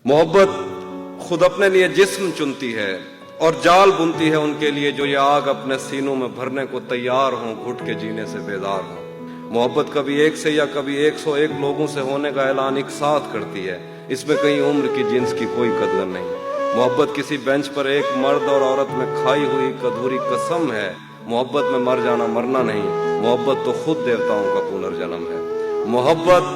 मोहब्बत खुद अपने लिए जिस्म चुनती है और जाल बुनती है उनके लिए जो ये आग अपने सीनों में भरने को तैयार हों, घुट के जीने से बेदार हों। मोहब्बत कभी एक से या कभी 101 लोगों से होने का ऐलान एक साथ करती है। इसमें कहीं उम्र की जिन्स की कोई कदर नहीं। मोहब्बत किसी बेंच पर एक मर्द और औरत में खाई हुई अधूरी कसम है। मोहब्बत में मर जाना मरना नहीं, मोहब्बत तो खुद देवताओं का पुनर्जन्म है। मोहब्बत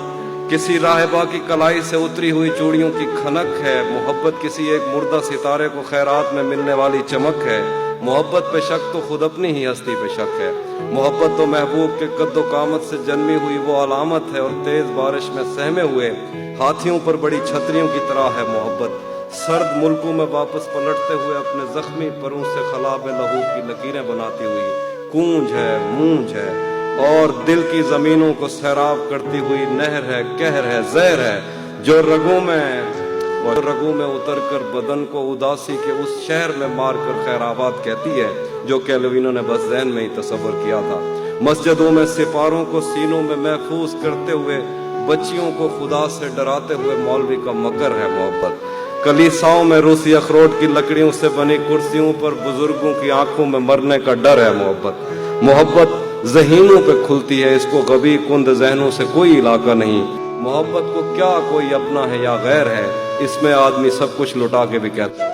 किसी राहबा की कलाई से उतरी हुई चूड़ियों की खनक है। मोहब्बत किसी एक मुर्दा सितारे को खैरात में मिलने वाली चमक है। मोहब्बत पे शक तो खुद अपनी ही हस्ती पे शक है। मोहब्बत तो महबूब के कद्दो कामत से जन्मी हुई वो अलामत है और तेज बारिश में सहमे हुए हाथियों पर बड़ी छतरियों की तरह है। मोहब्बत सर्द मुल्कों में वापस पलटते हुए अपने जख्मी परों से खलाब लहू की लकीरें बनाती हुई कूंज है, मूंज है और दिल की जमीनों को सैराब करती हुई नहर है, कहर है, जहर है जो रगों में उतर कर बदन को उदासी के उस शहर में मार कर खैराबाद कहती है जो कैलविनो ने बस ज़हन में ही तसव्वुर किया था। मस्जिदों में सिपारों को सीनों में महफूज करते हुए बच्चियों को खुदा से डराते हुए मौलवी का मकर है। मोहब्बत कलीसाओं में रूसी अखरोट की लकड़ियों से बनी कुर्सियों पर बुजुर्गों की आंखों में मरने का डर है। मोहब्बत ज़हीनों पे खुलती है, इसको गबी कुंद ज़हनों से कोई इलाका नहीं। मोहब्बत को क्या कोई अपना है या गैर है, इसमें आदमी सब कुछ लुटा के भी कहता है।